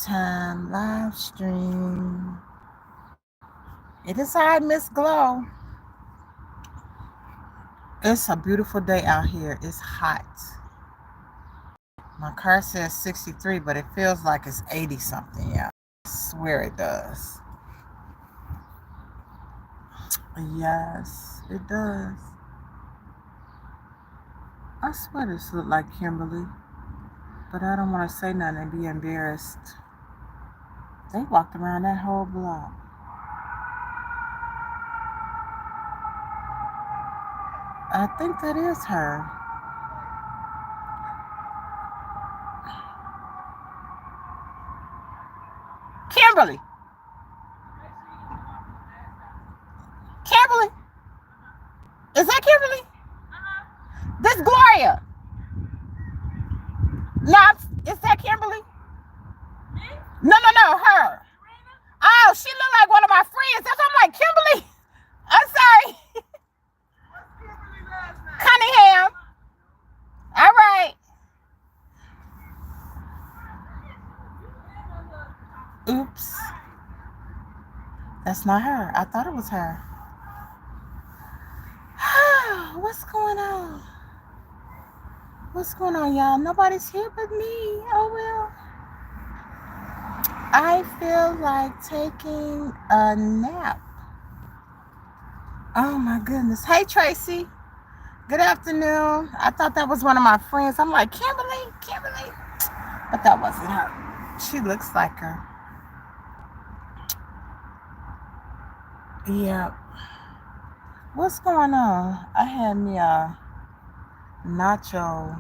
Lunchtime LiveStream. It is I, Miss Glow. It's a beautiful day out here. It's hot. My car says 63, but it feels like it's 80 something. Yeah, I swear it does. Yes, it does. I swear this look like Kimberly, but I don't want to say nothing and be embarrassed. They walked around that whole block. I think that is her. Kimberly! Kimberly! Is that Kimberly? This Gloria! No, is that Kimberly? No, her. Oh, she looked like one of my friends. That's why I'm like, Kimberly. I'm sorry. Cunningham. All right. Oops. That's not her. I thought it was her. What's going on? What's going on, y'all? Nobody's here but me. Oh, well. I feel like taking a nap. Oh, my goodness. Hey, Tracy. Good afternoon. I thought that was one of my friends. I'm like, Kimberly. But that wasn't her. She looks like her. Yep. What's going on? I had me a nacho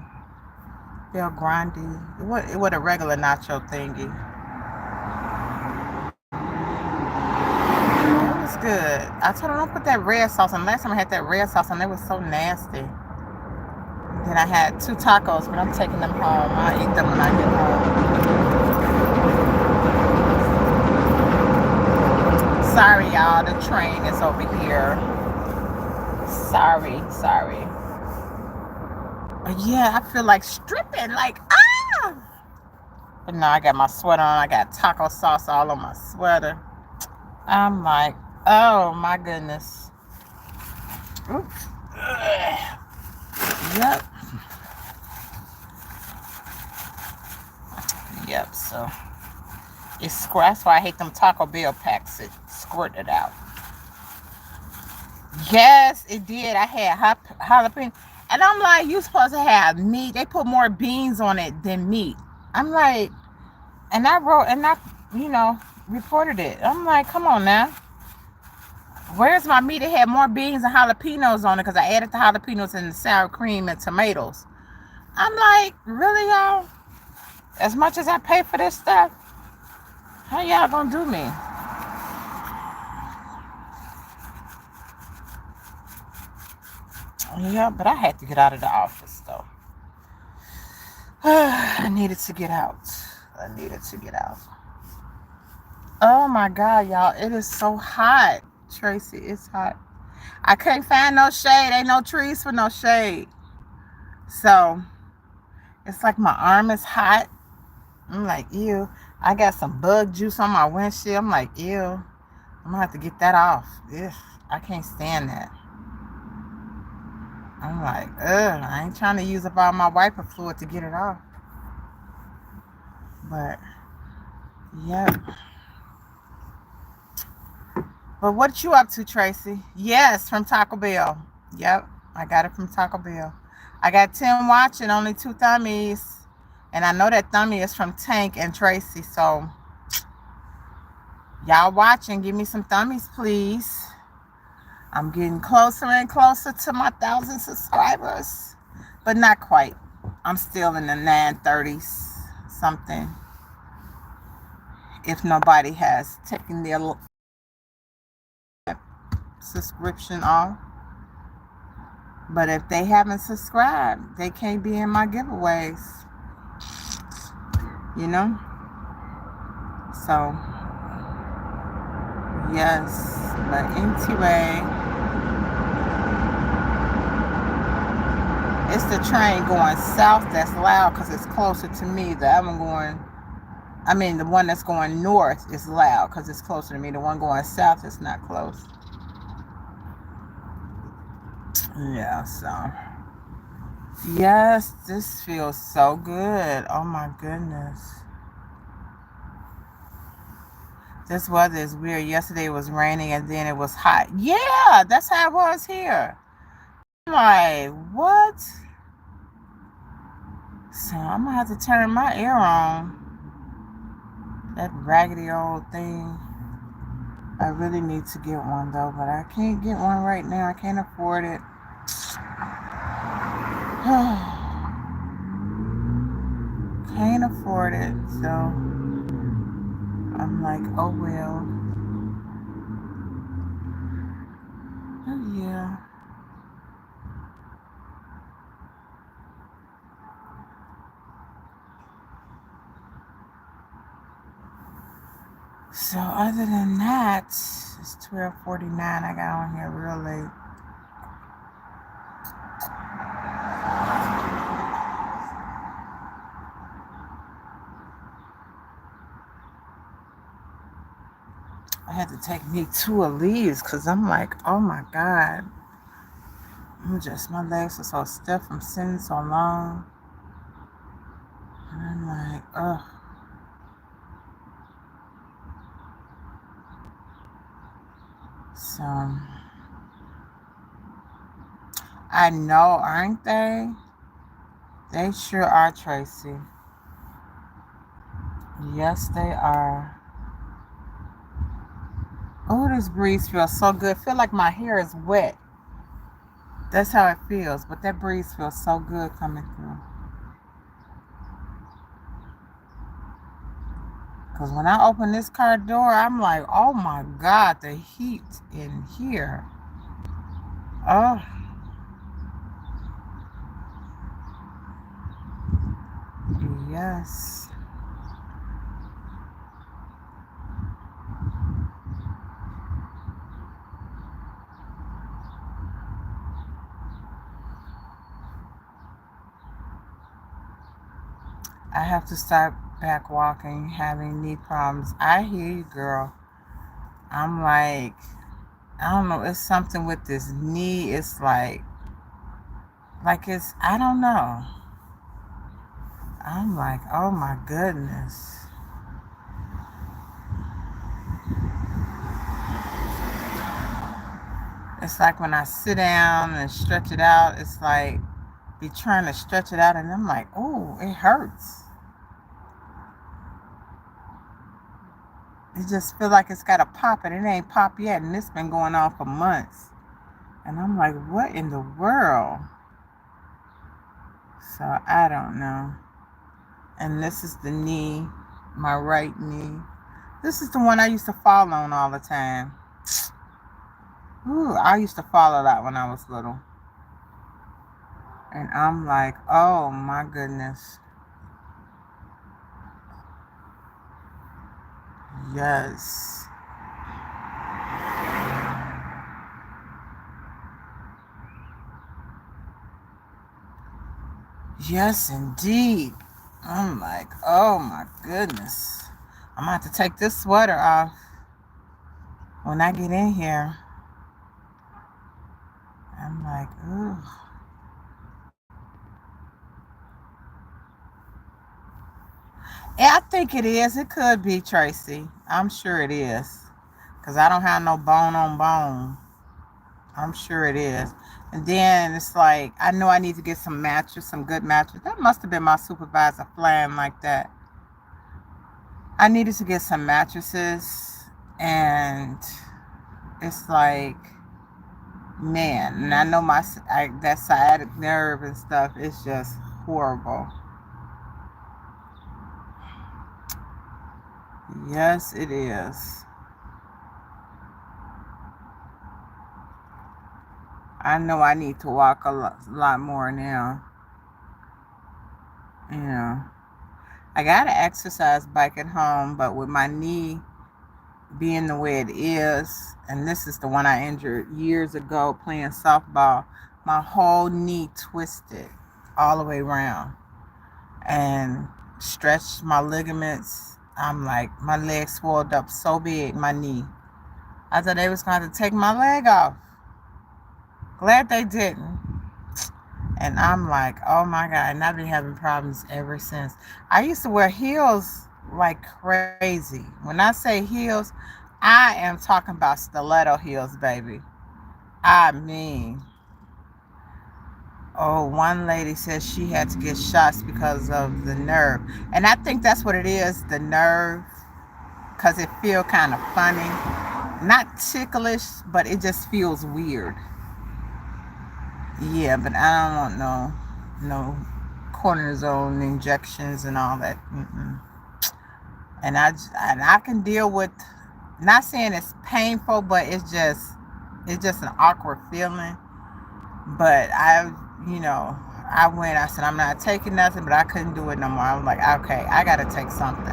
Del Grande. It was a regular nacho thingy. It was good. I told her don't put that red sauce on. Last time I had that red sauce on, it was so nasty. Then I had 2 tacos, but I'm taking them home. I'll eat them when I get home. Sorry, y'all. The train is over here. Sorry. Yeah, I feel like stripping. Like, ah! But no, I got my sweater on. I got taco sauce all on my sweater. I'm like, oh, my goodness. Oops. Yep, so it's that's why I hate them Taco Bell packs. It squirted out. Yes, it did. I had jalapeno. And I'm like, you supposed to have meat. They put more beans on it than meat. I'm like, and I reported it. I'm like, come on now. Where's my meat? It had more beans and jalapenos on it because I added the jalapenos and the sour cream and tomatoes. I'm like, really, y'all? As much as I pay for this stuff, how y'all gonna do me? Yeah, but I had to get out of the office, though. I needed to get out. Oh, my God, y'all. It is so hot. Tracy, it's hot. I couldn't find no shade. Ain't no trees for no shade. So, it's like my arm is hot. I'm like, ew. I got some bug juice on my windshield. I'm like, ew. I'm going to have to get that off. Ugh, I can't stand that. I'm like, ugh. I ain't trying to use up all my wiper fluid to get it off. But, yep. But what you up to, Tracy? Yes, from Taco Bell. Yep, I got it from Taco Bell. I got 10 watching, only 2 thummies. And I know that thummy is from Tank and Tracy. So, y'all watching, give me some thummies, please. I'm getting closer and closer to my 1,000 subscribers. But not quite. I'm still in the 930s something. If nobody has taken their subscription off. But if they haven't subscribed, they can't be in my giveaways. You know? So, yes. But anyway, it's the train going south that's loud because it's closer to me. The other one going I mean, the one that's going north is loud because it's closer to me. The one going south is not close. Yeah, so. Yes, this feels so good. Oh my goodness. This weather is weird. Yesterday it was raining and then it was hot. Yeah, that's how it was here. I'm like, what? So I'm gonna have to turn my air on. That raggedy old thing. I really need to get one though, but I can't get one right now. I can't afford it. Can't afford it. So I'm like, oh well. Oh yeah. So other than that, it's 12:49. I got on here real late. I had to take me 2 of these because I'm like, oh my God. My legs are so stiff from sitting so long. And I'm like, ugh. So, I know, aren't they? They sure are, Tracy. Yes, they are. Oh, this breeze feels so good. I feel like my hair is wet. That's how it feels. But that breeze feels so good coming through. Because when I open this car door, I'm like, oh my God, the heat in here. Oh. Yes. I have to start back walking, having knee problems. I hear you, girl. I'm like, I don't know. It's something with this knee. It's like it's, I don't know. I'm like, oh my goodness. It's like when I sit down and stretch it out, it's like be trying to stretch it out and I'm like, oh, it hurts. It just feel like it's got to pop and it ain't popped yet and it's been going on for months. And I'm like, what in the world? So I don't know. And this is the knee, my right knee. This is the one I used to fall on all the time. Ooh, I used to fall a lot when I was little. And I'm like, oh my goodness. Yes. Yes, indeed. I'm like, oh my goodness. I'm going to have to take this sweater off when I get in here. I'm like, ooh. Yeah, I think it is. It could be, Tracy. I'm sure it is. Because I don't have no bone on bone. I'm sure it is. And then it's like, I know I need to get some mattress, some good mattress. That must have been my supervisor flying like that. I needed to get some mattresses. And it's like, man. And I know that sciatic nerve and stuff is just horrible. Yes, it is. I know I need to walk a lot more now. You know, I got an exercise bike at home, but with my knee being the way it is, and this is the one I injured years ago playing softball, my whole knee twisted all the way around and stretched my ligaments I'm like, my leg swelled up so big, my knee. I thought they was going to take my leg off. Glad they didn't. And I'm like, oh my God. And I've been having problems ever since. I used to wear heels like crazy. When I say heels, I am talking about stiletto heels, baby. I mean, oh, one lady says she had to get shots because of the nerve. And I think that's what it is, the nerve, because it feels kind of funny. Not ticklish, but it just feels weird. Yeah, but I don't want no cortisone injections and all that. Mm-mm. And I can deal with, not saying it's painful, but it's just an awkward feeling. But I said I'm not taking nothing, but I couldn't do it no more. I was like, okay, I gotta take something,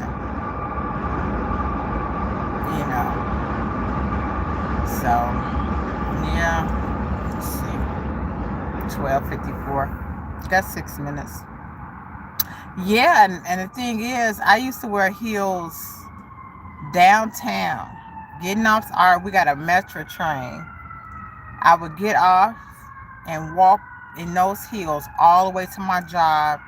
you know. So yeah, let's see, 12:54. Got 6 minutes. Yeah, and the thing is, I used to wear heels downtown. Getting off, we got a metro train. I would get off and walk in those heels all the way to my job,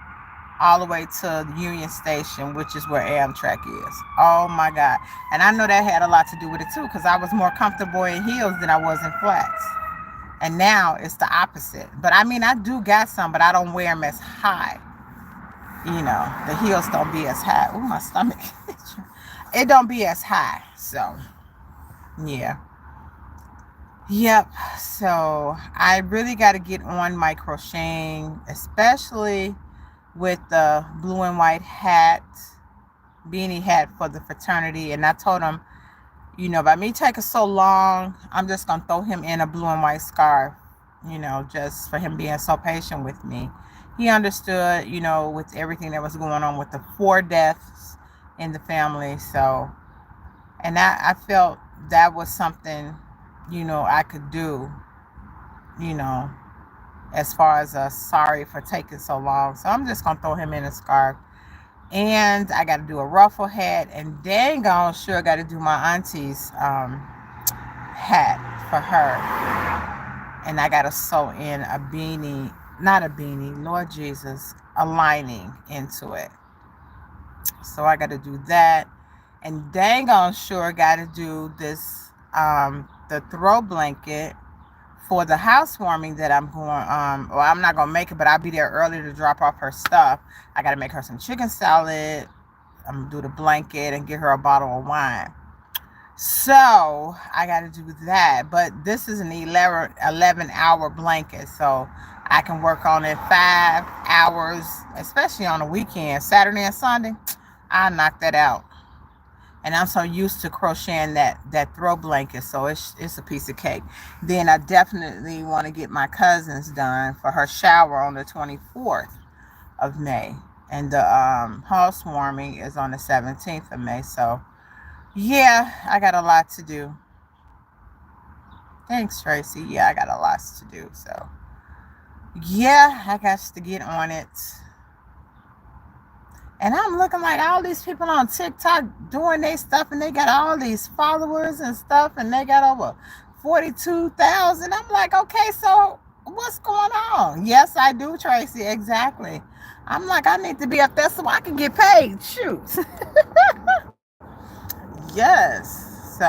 all the way to the Union Station, which is where Amtrak is. Oh my God. And I know that had a lot to do with it too, because I was more comfortable in heels than I was in flats. And now it's the opposite. But I mean, I do got some, but I don't wear them as high. The heels don't be as high. Ooh, my stomach. It don't be as high. So, yeah. Yep. So, I really got to get on my crocheting, especially with the blue and white hat, beanie hat for the fraternity. And I told him, by me taking so long, I'm just going to throw him in a blue and white scarf, just for him being so patient with me. He understood, with everything that was going on with the 4 deaths in the family. So, and I felt that was something, I could do, as far as sorry for taking so long. So I'm just going to throw him in a scarf. And I got to do a ruffle hat. And dang on sure got to do my auntie's hat for her. And I got to sew in a beanie, not a beanie, Lord Jesus, a lining into it. So I got to do that. And dang on sure got to do this, the throw blanket for the housewarming that I'm going, well, I'm not going to make it, but I'll be there early to drop off her stuff. I got to make her some chicken salad. I'm going to do the blanket and get her a bottle of wine. So I got to do that. But this is an 11-hour blanket. So I can work on it 5 hours, especially on the weekend, Saturday and Sunday. I'll knock that out. And I'm so used to crocheting that throw blanket, so it's a piece of cake. Then I definitely want to get my cousin's done for her shower on the 24th of May. And the housewarming is on the 17th of May. So, yeah, I got a lot to do. Thanks, Tracy. Yeah, I got a lot to do. So, yeah, I got to get on it. And I'm looking like all these people on TikTok doing their stuff, and they got all these followers and stuff, and they got over 42,000. I'm like, okay, so what's going on? Yes, I do, Tracy, exactly. I'm like, I need to be up there so I can get paid. Shoot. Yes. So,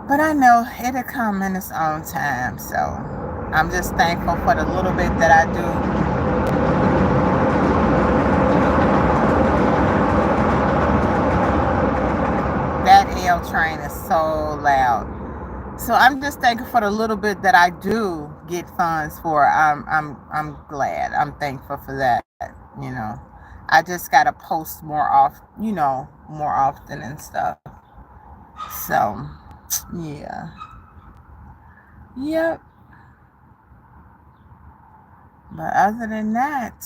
but I know it'll come in its own time. So I'm just thankful for the little bit that I do. That L train is so loud. So I'm just thankful for the little bit that I do get funds for. I'm glad. I'm thankful for that. I just gotta post more often and stuff. So yeah. Yep. But other than that,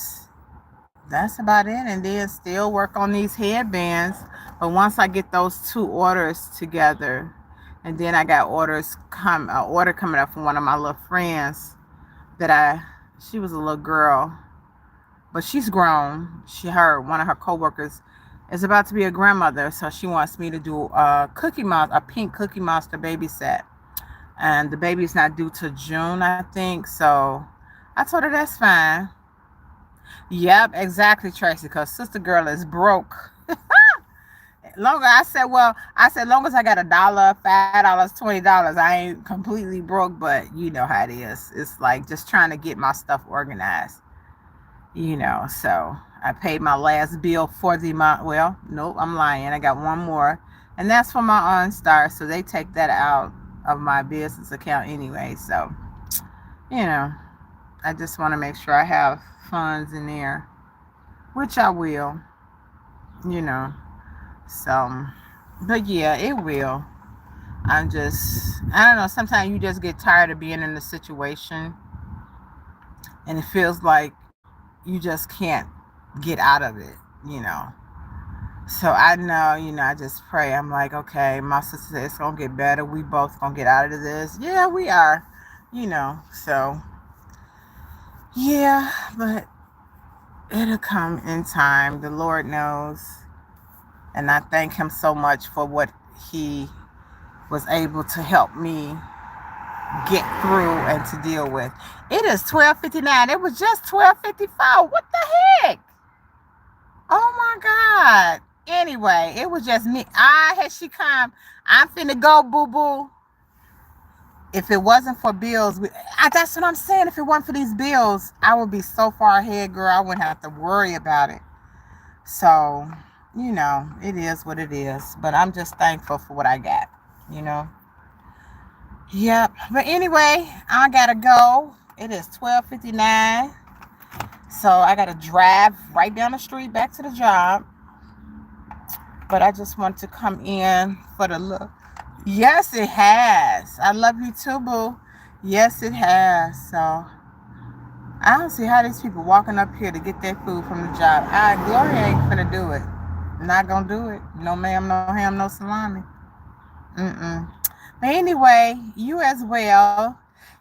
that's about it. And then still work on these headbands. But once I get those 2 orders together, and then I got order coming up from one of my little friends she was a little girl, but she's grown. One of her coworkers is about to be a grandmother, so she wants me to do a pink Cookie Monster baby set. And the baby's not due till June, I think. So I told her that's fine. Yep, exactly, Tracy, because sister girl is broke. Long I said, long as I got $1, $5, $20, I ain't completely broke, but you know how it is. It's like just trying to get my stuff organized, so I paid my last bill for the month. Well, nope, I'm lying. I got one more, and that's for my OnStar, so they take that out of my business account anyway. So, I just want to make sure I have funds in there, which I will, So, but yeah, it will. I don't know, sometimes you just get tired of being in the situation and it feels like you just can't get out of it, So I know, I just pray. I'm like, okay, my sister said it's going to get better. We both going to get out of this. Yeah, we are, So, yeah, but it'll come in time. The Lord knows. And I thank him so much for what he was able to help me get through and to deal with. It is 12:59. It was just 12:54. What the heck? Oh my God. Anyway, it was just me. Here she come. I'm finna go, boo-boo. If it wasn't for bills, that's what I'm saying. If it wasn't for these bills, I would be so far ahead, girl. I wouldn't have to worry about it. So, it is what it is. But I'm just thankful for what I got, Yep. But anyway, I gotta go. It is 12:59. So I gotta drive right down the street back to the job. But I just want to come in for the look. Yes, it has. I love you too, boo. Yes, it has. So I don't see how these people walking up here to get their food from the job. Gloria ain't finna do it. Not gonna do it. No ma'am, no ham, no salami. But anyway, you as well.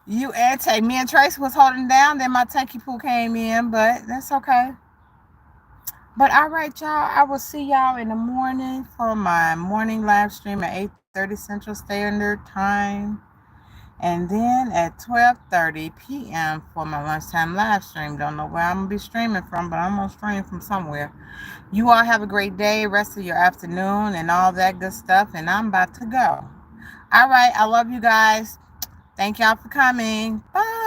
You and me and Tracy was holding down. Then my tanky poo came in, but that's okay. But all right, y'all. I will see y'all in the morning for my morning live stream at 8:30 Central Standard Time. And then at 12:30 p.m. for my lunchtime live stream. Don't know where I'm going to be streaming from, but I'm going to stream from somewhere. You all have a great day, rest of your afternoon, and all that good stuff. And I'm about to go. All right. I love you guys. Thank y'all for coming. Bye.